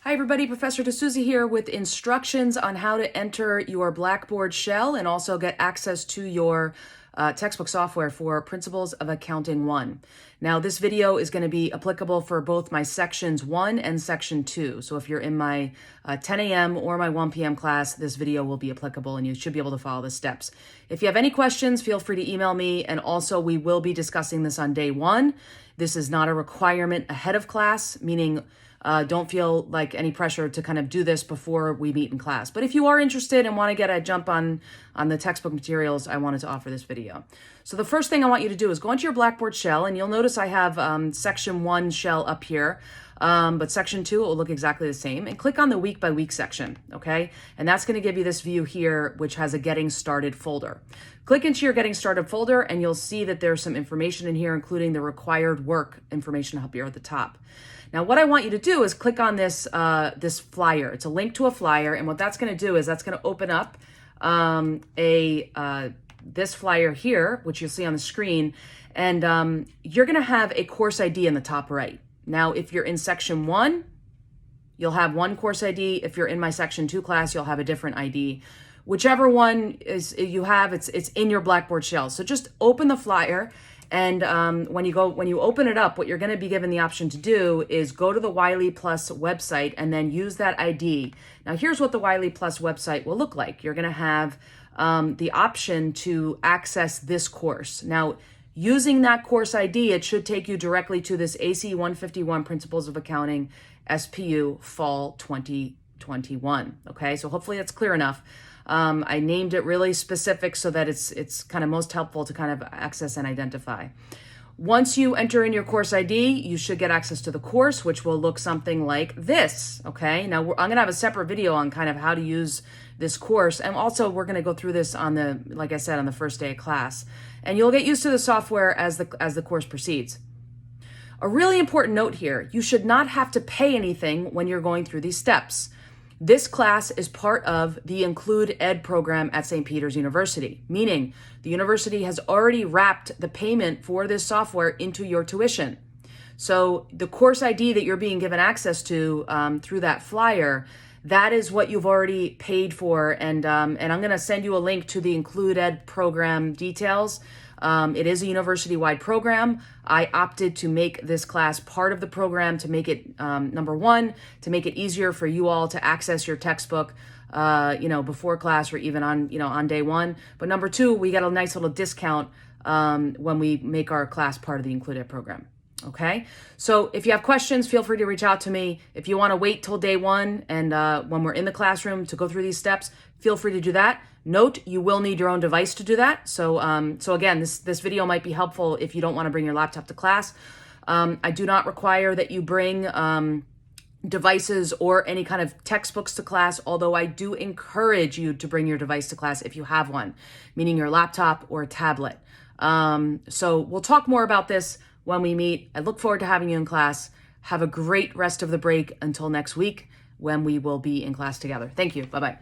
Hi everybody, Professor D'Souza here with instructions on how to enter your Blackboard shell and also get access to your textbook software for Principles of Accounting 1. Now this video is going to be applicable for both my sections 1 and section 2. So if you're in my 10 a.m. or my 1 p.m. class, this video will be applicable and you should be able to follow the steps. If you have any questions, feel free to email me, and also we will be discussing this on day 1. This is not a requirement ahead of class, meaning don't feel like any pressure to kind of do this before we meet in class. But if you are interested and want to get a jump on the textbook materials, I wanted to offer this video. So the first thing I want you to do is go into your Blackboard shell, and you'll notice I have section 1 shell up here, but section 2 it will look exactly the same. And click on the week by week section, okay? And that's going to give you this view here, which has a Getting Started folder. Click into your Getting Started folder, and you'll see that there's some information in here, including the required work information up here at the top. Now, what I want you to do is click on this this flyer. It's a link to a flyer, and what that's going to do is that's going to open up this flyer here, which you'll see on the screen, and you're going to have a course ID in the top right. Now, if you're in section 1, you'll have one course ID. If you're in my section 2 class, you'll have a different ID. Whichever one you have, it's in your Blackboard shell. So just open the flyer. And when you open it up, what you're going to be given the option to do is go to the Wiley Plus website and then use that ID. Now, here's what the Wiley Plus website will look like. You're going to have the option to access this course. Now, using that course ID, it should take you directly to this AC-151 Principles of Accounting SPU Fall 2021. Okay, so hopefully that's clear enough. I named it really specific so that it's kind of most helpful to kind of access and identify. Once you enter in your course ID, you should get access to the course, which will look something like this, okay? Now, I'm going to have a separate video on kind of how to use this course, and also we're going to go through this on the, like I said, on the first day of class. And you'll get used to the software as the course proceeds. A really important note here, you should not have to pay anything when you're going through these steps. This class is part of the Include Ed program at St. Peter's University, meaning the university has already wrapped the payment for this software into your tuition. So the course ID that you're being given access to through that flyer, that is what you've already paid for. And I'm going to send you a link to the Include Ed program details. It is a university-wide program. I opted to make this class part of the program to make it, number one, to make it easier for you all to access your textbook, before class or even on day 1. But number 2, we get a nice little discount when we make our class part of the Include Ed program. Okay, so if you have questions, feel free to reach out to me. If you want to wait till day 1 and when we're in the classroom to go through these steps, feel free to do that. Note, you will need your own device to do that. So again, this video might be helpful if you don't want to bring your laptop to class. I do not require that you bring devices or any kind of textbooks to class, although I do encourage you to bring your device to class if you have one, meaning your laptop or a tablet. So we'll talk more about this when we meet. I look forward to having you in class. Have a great rest of the break until next week when we will be in class together. Thank you. Bye-bye.